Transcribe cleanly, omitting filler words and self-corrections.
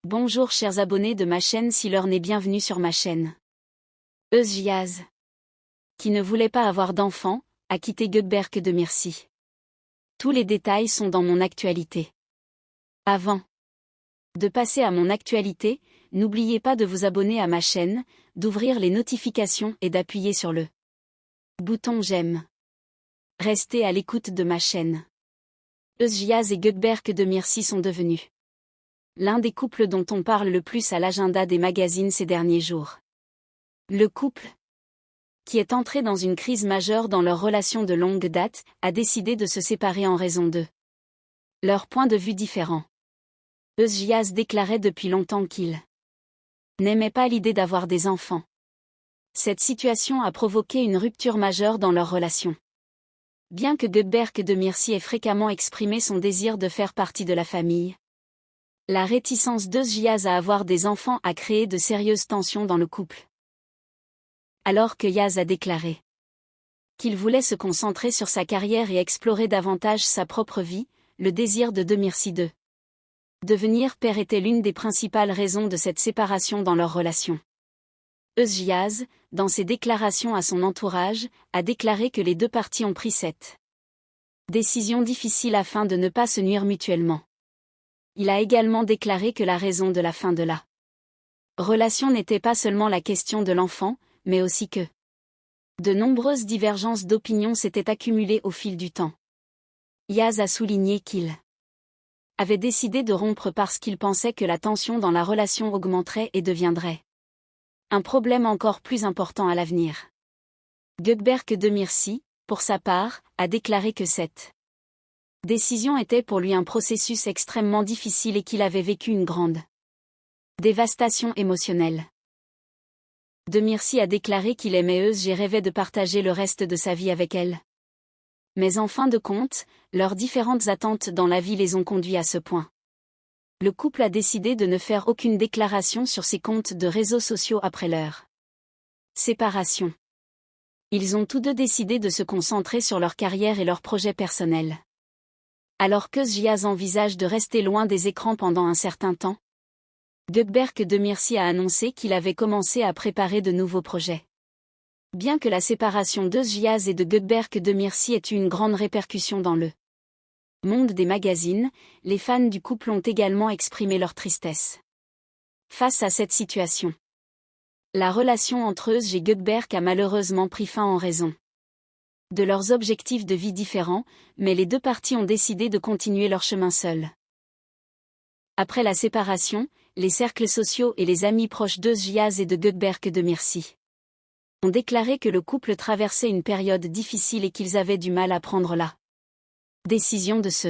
Bonjour chers abonnés de ma chaîne Sealer n'est bienvenue sur ma chaîne. Yaz, qui ne voulait pas avoir d'enfant, a quitté Göteborg de Myrcie. Tous les détails sont dans mon actualité. Avant de passer à mon actualité, n'oubliez pas de vous abonner à ma chaîne, d'ouvrir les notifications et d'appuyer sur le bouton j'aime. Restez à l'écoute de ma chaîne. Yaz et Göteborg de Myrcie sont devenus l'un des couples dont on parle le plus à l'agenda des magazines ces derniers jours. Le couple, qui est entré dans une crise majeure dans leur relation de longue date, a décidé de se séparer en raison de leurs points de vue différents. Yaz déclarait depuis longtemps qu'il n'aimait pas l'idée d'avoir des enfants. Cette situation a provoqué une rupture majeure dans leur relation. Bien que Göteborg de Myrcie ait fréquemment exprimé son désir de faire partie de la famille, la réticence d'Yaz à avoir des enfants a créé de sérieuses tensions dans le couple. Alors que Yaz a déclaré qu'il voulait se concentrer sur sa carrière et explorer davantage sa propre vie, le désir de Myrcie de devenir père était l'une des principales raisons de cette séparation dans leur relation. Yaz, dans ses déclarations à son entourage, a déclaré que les deux parties ont pris cette décision difficile afin de ne pas se nuire mutuellement. Il a également déclaré que la raison de la fin de la relation n'était pas seulement la question de l'enfant, mais aussi que de nombreuses divergences d'opinion s'étaient accumulées au fil du temps. Yaz a souligné qu'il avait décidé de rompre parce qu'il pensait que la tension dans la relation augmenterait et deviendrait un problème encore plus important à l'avenir. Göteborg de Myrcie, pour sa part, a déclaré que cette décision était pour lui un processus extrêmement difficile et qu'il avait vécu une grande dévastation émotionnelle. De Myrcie a déclaré qu'il aimait Yaz et rêvait de partager le reste de sa vie avec elle. Mais en fin de compte, leurs différentes attentes dans la vie les ont conduits à ce point. Le couple a décidé de ne faire aucune déclaration sur ses comptes de réseaux sociaux après leur séparation. Ils ont tous deux décidé de se concentrer sur leur carrière et leurs projets personnels. Alors qu'Yaz envisage de rester loin des écrans pendant un certain temps, Göteborg de Myrcie a annoncé qu'il avait commencé à préparer de nouveaux projets. Bien que la séparation d'Yaz et de Göteborg de Myrcie ait eu une grande répercussion dans le monde des magazines, les fans du couple ont également exprimé leur tristesse face à cette situation. La relation entre Yaz et Göteborg a malheureusement pris fin en raison de leurs objectifs de vie différents, mais les deux parties ont décidé de continuer leur chemin seuls. Après la séparation, les cercles sociaux et les amis proches d'Yaz et de Göteborg de Myrcie ont déclaré que le couple traversait une période difficile et qu'ils avaient du mal à prendre la décision de se